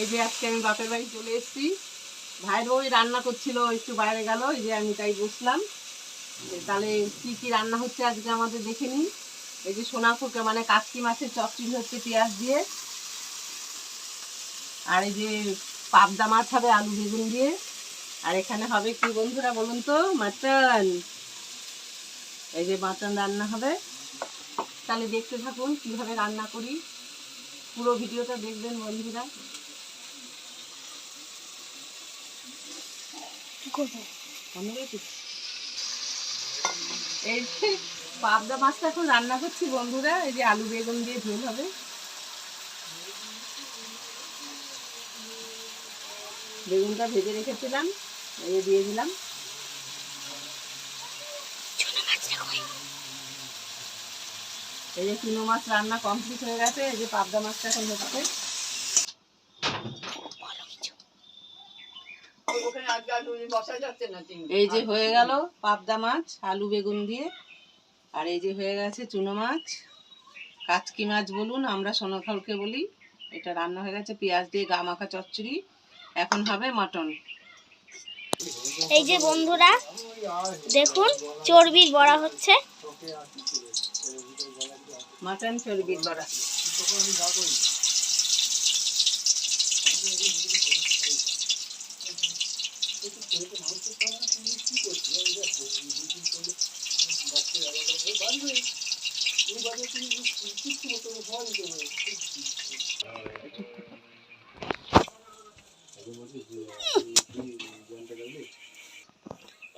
এই যে আজকে আমি বাপের বাড়ি চলে এসেছি। ভাইয়ের বউ রান্না করছিল, একটু বাইরে গেল, এই যে আমি তাই বসলাম। তাহলে কি কি রান্না হচ্ছে আজকে আমাদের দেখে নিই। এই যে সোনাখোকা মানে কাটকি মাছের চচ্চড়ি হচ্ছে পেঁয়াজ দিয়ে, আর এই যে পাবদা মাছ হবে আলু বেগুন দিয়ে, আর এখানে হবে কি বন্ধুরা বলুন তো, মাটন। এই যে মাটন রান্না হবে। তাহলে দেখতে থাকুন কিভাবে রান্না করি, পুরো ভিডিওটা দেখবেন বন্ধুরা। এই যে পাবদা মাছটা এখন রান্না করছি বন্ধুরা, এই যে আলু বেগুন দিয়ে ঝোল হবে। বেগুনটা ভেজে রেখেছিলাম, এই দিয়ে দিলাম। এই যে চুনো মাছ রান্না কমপ্লিট হয়ে গেছে, এই যে পাবদা মাছটা এখন হচ্ছে। এই যে হয়ে গেল পাবদা মাছ আলু বেগুন দিয়ে, আর এই যে হয়ে গেছে চুনো মাছ, কাচকি মাছ বলুন, আমরা সোনাখালকে বলি। এটা রান্না হয়ে গেছে পেঁয়াজ দিয়ে গা মাখা চচ্চড়ি। এখন হবে মটন। এই যে বন্ধুরা দেখুন চর্বির বড়া হচ্ছে, মটন চর্বির বড়া।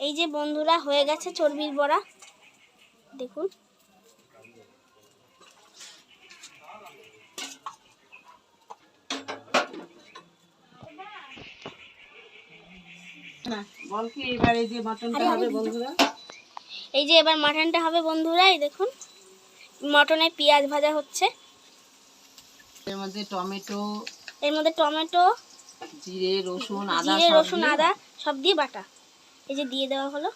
এই যে বন্ধুরা হয়ে গেছে চর্বির বড়া, দেখুন। বল কি এবার এই যে মটনটা হবে বন্ধুরা। এই যে এবার মাটনটা হবে বন্ধুরা, এই দেখুন মটনে পেঁয়াজ ভাজা হচ্ছে। এর মধ্যে টমেটো, জিরে রসুন আদা সব দিয়ে বাটা, এই যে দিয়ে দেওয়া হলো।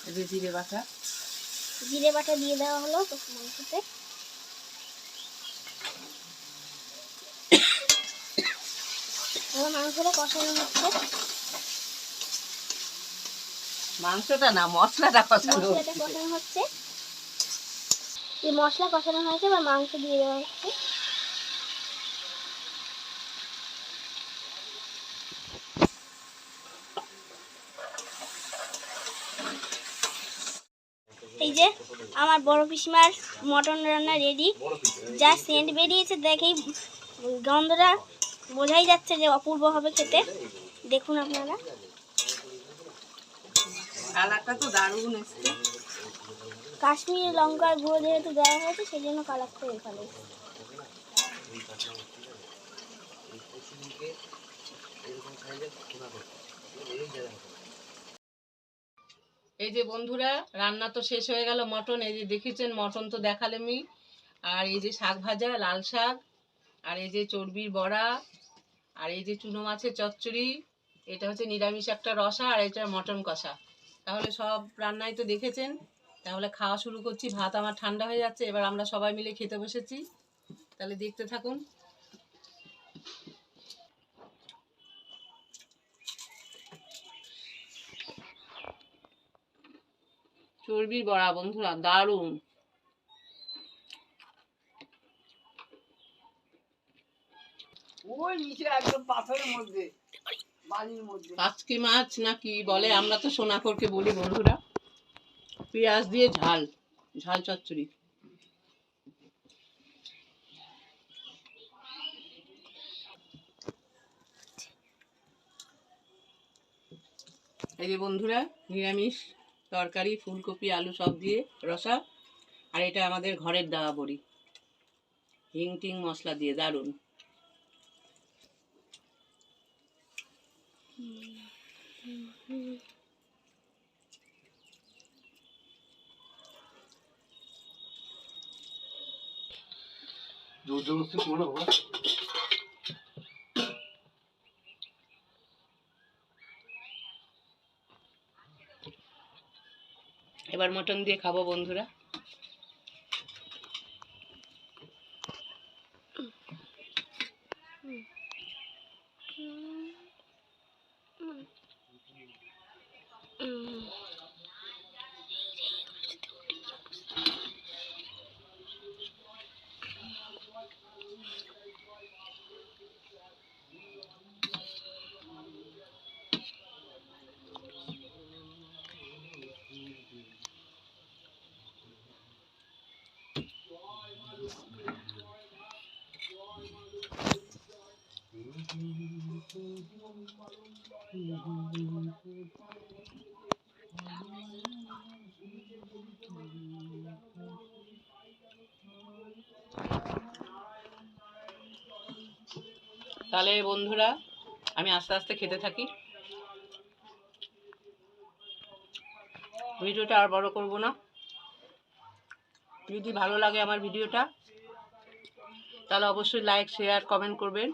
এই যে জিরে বাটা দিয়ে দেওয়া হলো মাংসতে। এবার মাংসটা কষানো হচ্ছে, মাংসটা না মশলাটা কষানো হচ্ছে। এই মশলা কষানো হয়েছে, এবার মাংস দিয়ে দেওয়া হচ্ছে। এই যে আমার বড় পিসিমার মটন রান্না রেডি। যা সেন্ট বেরিয়েছে দেখেই গন্ধটা বোঝাই যাচ্ছে যে অপূর্ব হবে খেতে। দেখুন আপনারা, কালারটা তো দারুণ এসছে। কাশ্মীরি লঙ্কার গুঁড়ো যেহেতু দেওয়া হয়েছে সেই জন্য কালারটা এখানে। এই যে বন্ধুরা রান্না তো শেষ হয়ে গেল মটন, এই যে দেখেছেন মটন তো দেখালেমই, আর এই যে শাক ভাজা লাল শাক, আর এই যে চর্বির বড়া, আর এই যে চুনো মাছের চচ্চড়ি, এটা হচ্ছে নিরামিষ একটা রসা, আর এটা মটন কষা। তাহলে সব রান্নাই তো দেখেছেন। তাহলে খাওয়া শুরু করছি। ভাত আমার ঠান্ডা হয়ে যাচ্ছে, এবার আমরা সবাই মিলে খেতে বসেছি। তাহলে দেখতে থাকুন। চর্বির বড়া বন্ধুরা দারুণ। ওই নিচে একদম পাথরের মধ্যে, বালির মধ্যে। কাচকি মাছ নাকি বলে, আমরা তো সোনাখোরকে বলি বন্ধুরা। পেঁয়াজ দিয়ে ঝাল ঝাল চচ্চড়ি। এই যে বন্ধুরা নিরামিষ তরকারি, ফুলকপি আলু সব দিয়ে রসা, আর এটা আমাদের ঘরের দেওয়া বড়ি, হিং টিং মশলা দিয়ে দারুণ। জোর জবরদস্তি করো না বাবা। এবার মটন দিয়ে খাবো বন্ধুরা। তাহলে বন্ধুরা আমি আস্তে আস্তে খেতে থাকি, ভিডিওটা আর বড় করব না। যদি ভালো লাগে আমার ভিডিওটা তাহলে অবশ্যই লাইক শেয়ার কমেন্ট করবেন,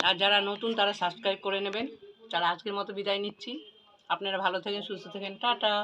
আর যারা নতুন তারা সাবস্ক্রাইব করে নেবেন। তাহলে আজকের মতো বিদায় নিচ্ছি। আপনারা ভালো থাকেন, সুস্থ থাকেন, টাটা।